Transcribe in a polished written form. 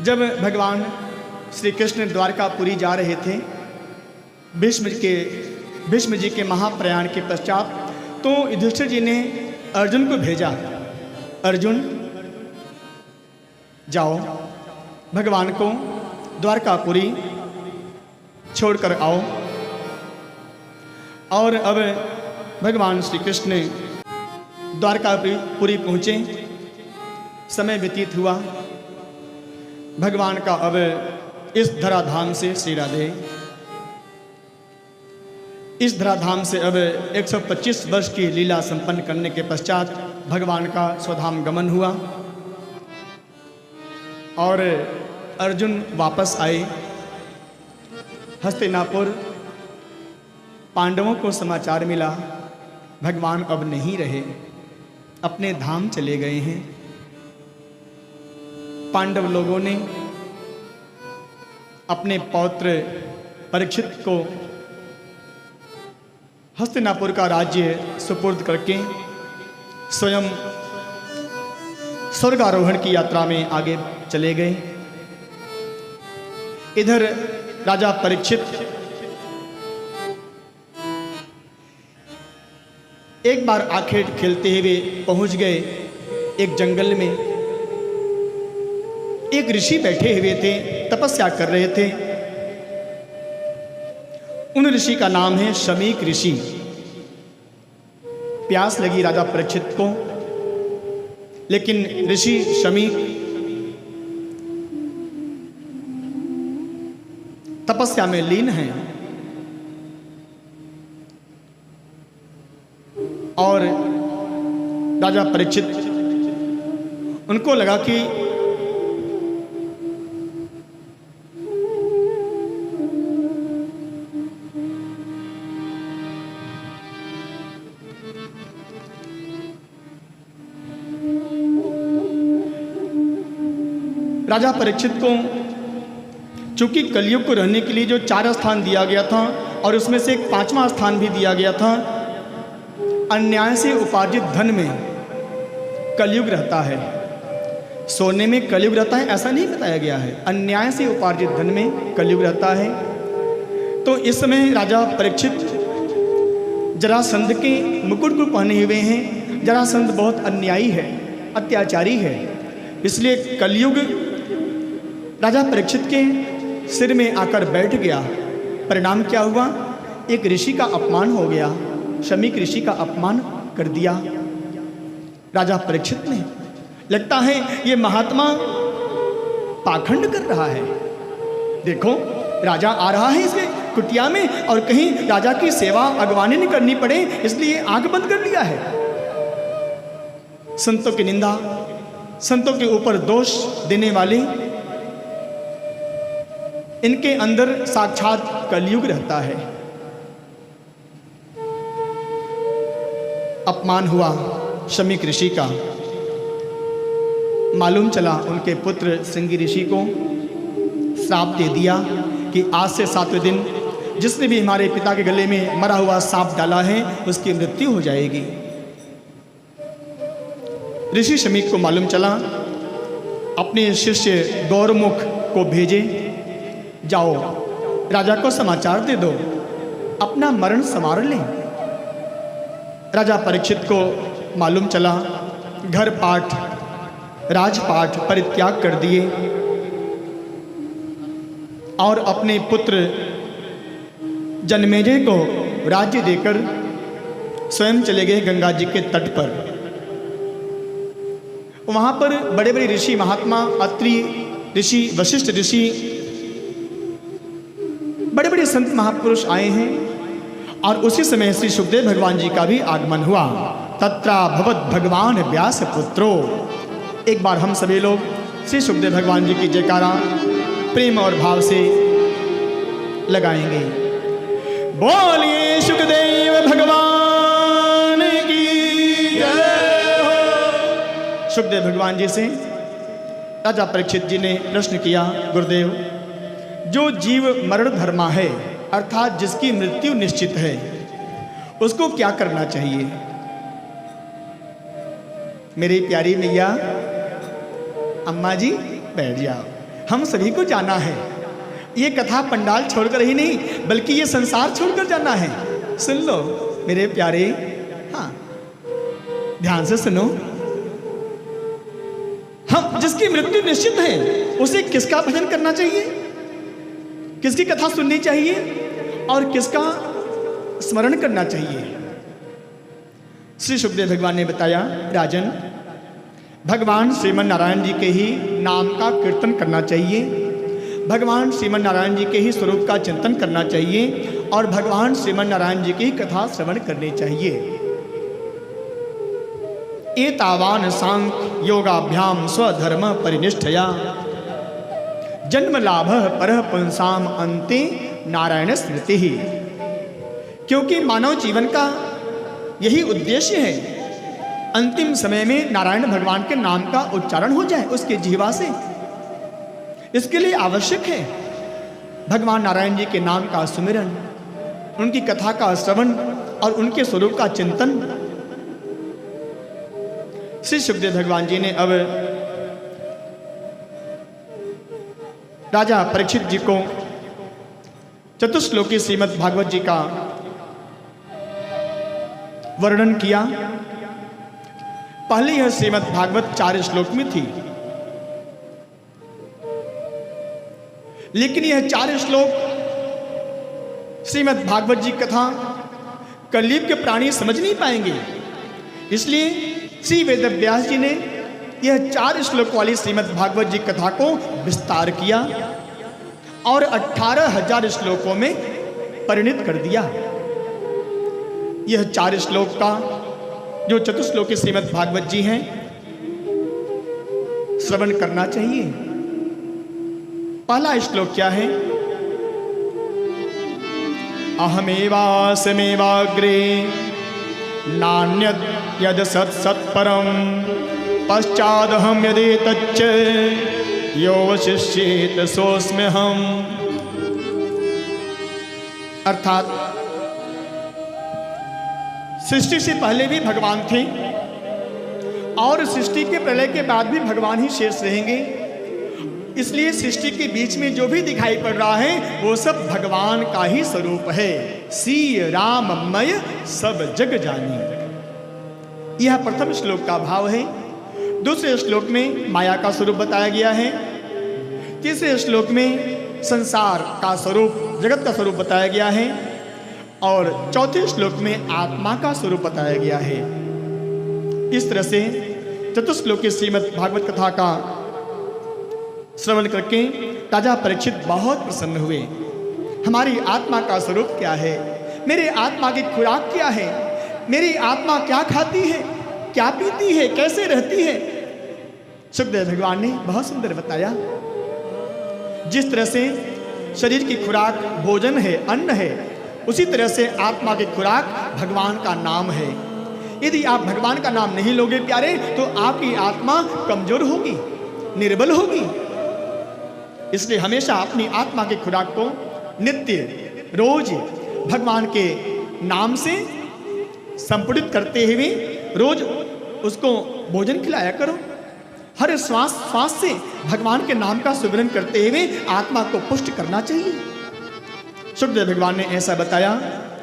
जब भगवान श्री कृष्ण द्वारकापुरी जा रहे थे भीष्म जी के महाप्रयाण के पश्चात, तो युधिष्ठिर जी ने अर्जुन को भेजा, अर्जुन जाओ भगवान को द्वारकापुरी छोड़कर आओ। और अब भगवान श्री कृष्ण द्वारकापुरी पहुँचे, समय व्यतीत हुआ। भगवान का अब इस धराधाम से श्री राधे इस धराधाम से अब 125 वर्ष की लीला संपन्न करने के पश्चात भगवान का स्वधाम गमन हुआ और अर्जुन वापस आए हस्तिनापुर। पांडवों को समाचार मिला भगवान अब नहीं रहे, अपने धाम चले गए हैं। पांडव लोगों ने अपने पौत्र परीक्षित को हस्तिनापुर का राज्य सुपुर्द करके स्वयं स्वर्गारोहण की यात्रा में आगे चले गए। इधर राजा परीक्षित एक बार आखेट खेलते हुए पहुंच गए एक जंगल में। एक ऋषि बैठे हुए थे, तपस्या कर रहे थे। उन ऋषि का नाम है शमीक ऋषि। प्यास लगी राजा परीक्षित को, लेकिन ऋषि शमीक तपस्या में लीन हैं और राजा परीक्षित उनको लगा कि राजा परीक्षित को चूंकि कलयुग को रहने के लिए जो 4 स्थान दिया गया था और उसमें से एक 5वां स्थान भी दिया गया था, अन्याय से उपार्जित धन में कलयुग रहता है, सोने में कलयुग रहता है ऐसा नहीं बताया गया है, अन्याय से उपार्जित धन में कलयुग रहता है। तो इस समय राजा परीक्षित जरासंध के मुकुट को पहने हुए हैं। जरासंध बहुत अन्यायी है, अत्याचारी है, इसलिए कलयुग राजा परीक्षित के सिर में आकर बैठ गया। परिणाम क्या हुआ? एक ऋषि का अपमान हो गया, शमीक ऋषि का अपमान कर दिया राजा परीक्षित ने। लगता है ये महात्मा पाखंड कर रहा है। देखो राजा आ रहा है इसके कुटिया में और कहीं राजा की सेवा अगवानी नहीं करनी पड़े, इसलिए आंख बंद कर लिया है। संतों की निंदा, संतों के ऊपर दोष देने वाले, इनके अंदर साक्षात कलयुग रहता है। अपमान हुआ शमीक ऋषि का। मालूम चला उनके पुत्र श्रृंगी ऋषि को श्राप दे दिया कि आज से 7वें दिन जिसने भी हमारे पिता के गले में मरा हुआ सांप डाला है उसकी मृत्यु हो जाएगी। ऋषि शमीक को मालूम चला, अपने शिष्य गौरमुख को भेजे, जाओ राजा को समाचार दे दो, अपना मरण संवार लें। राजा परीक्षित को मालूम चला, घर पाठ राजपाठ परित्याग कर दिए और अपने पुत्र जनमेजय को राज्य देकर स्वयं चले गए गंगा जी के तट पर। वहाँ पर बड़े बड़े ऋषि महात्मा, अत्रि ऋषि, वशिष्ठ ऋषि, बड़े बड़े संत महापुरुष आए हैं और उसी समय श्री सुखदेव भगवान जी का भी आगमन हुआ। तत्रा भवत भगवान व्यास पुत्रो। एक बार हम सभी लोग श्री सुखदेव भगवान जी की जयकारा प्रेम और भाव से लगाएंगे। बोलिए सुखदेव भगवान की जय हो। सुखदेव भगवान जी से राजा परीक्षित जी ने प्रश्न किया, गुरुदेव जो जीव मरण धर्मा है अर्थात जिसकी मृत्यु निश्चित है उसको क्या करना चाहिए? मेरी प्यारी मैया अम्मा जी बैठ जाओ। हम सभी को जाना है। ये कथा पंडाल छोड़कर ही नहीं बल्कि ये संसार छोड़कर जाना है। सुन लो मेरे प्यारे, हाँ ध्यान से सुनो। हम जिसकी मृत्यु निश्चित है उसे किसका भजन करना चाहिए, किसकी कथा सुननी चाहिए और किसका स्मरण करना चाहिए। श्री सुखदेव भगवान ने बताया, राजन भगवान श्रीमन नारायण जी के ही नाम का कीर्तन करना चाहिए, भगवान श्रीमन नारायण जी के ही स्वरूप का चिंतन करना चाहिए और भगवान श्रीमन नारायण जी की कथा श्रवण करनी चाहिए। एतावान सांख्य योगाभ्याम स्वधर्म परिनिष्ठया जन्म लाभ परः पुंसाम अन्ते नारायण स्मृति ही। क्योंकि मानव जीवन का यही उद्देश्य है, अंतिम समय में नारायण भगवान के नाम का उच्चारण हो जाए उसके जीवा से। इसके लिए आवश्यक है भगवान नारायण जी के नाम का सुमिरन, उनकी कथा का श्रवण और उनके स्वरूप का चिंतन। श्री सुखदेव भगवान जी ने अब राजा परीक्षित जी को चतुश्लोकी श्रीमद् भागवत जी का वर्णन किया। पहले यह श्रीमद् भागवत 4 श्लोक में थी, लेकिन यह 4 श्लोक श्रीमद् भागवत जी कथा कलयुग के प्राणी समझ नहीं पाएंगे। इसलिए श्री वेदव्यास जी ने यह 4 श्लोक वाली श्रीमद् भागवत जी कथा को विस्तार किया और 18,000 श्लोकों में परिणित कर दिया। यह 4 श्लोक का जो चतुश्लोकी श्रीमद् भागवत जी हैं श्रवण करना चाहिए। पहला श्लोक क्या है? अहमेवासमेवाग्रे नान्यत् यद सत्सत्परम पश्चादहम यदेतच्च यो वशिष्येत सोऽस्म्यहम्। अर्थात सृष्टि से पहले भी भगवान थे और सृष्टि के प्रलय के बाद भी भगवान ही शेष रहेंगे। इसलिए सृष्टि के बीच में जो भी दिखाई पड़ रहा है वो सब भगवान का ही स्वरूप है। सी राममय सब जग जानी, यह प्रथम श्लोक का भाव है। दूसरे श्लोक में माया का स्वरूप बताया गया है। तीसरे श्लोक में संसार का स्वरूप, जगत का स्वरूप बताया गया है और चौथे श्लोक में आत्मा का स्वरूप बताया गया है। इस तरह से चतुश्लोकी श्रीमद् भागवत कथा का श्रवण करके राजा परीक्षित बहुत प्रसन्न हुए। हमारी आत्मा का स्वरूप क्या है, मेरे आत्मा की खुराक क्या है, मेरी आत्मा क्या खाती है, क्या पीती है, कैसे रहती है। सुखदेव भगवान ने बहुत सुंदर बताया। जिस तरह से शरीर की खुराक भोजन है, अन्न है, उसी तरह से आत्मा की खुराक भगवान का नाम है। यदि आप भगवान का नाम नहीं लोगे प्यारे तो आपकी आत्मा कमजोर होगी, निर्बल होगी। इसलिए हमेशा अपनी आत्मा की खुराक को नित्य रोज भगवान के नाम से संपुटित करते हुए रोज उसको भोजन खिलाया करो। हर श्वास श्वास से भगवान के नाम का सुमिरन करते हुए आत्मा को पुष्ट करना चाहिए। सुखदेव भगवान ने ऐसा बताया।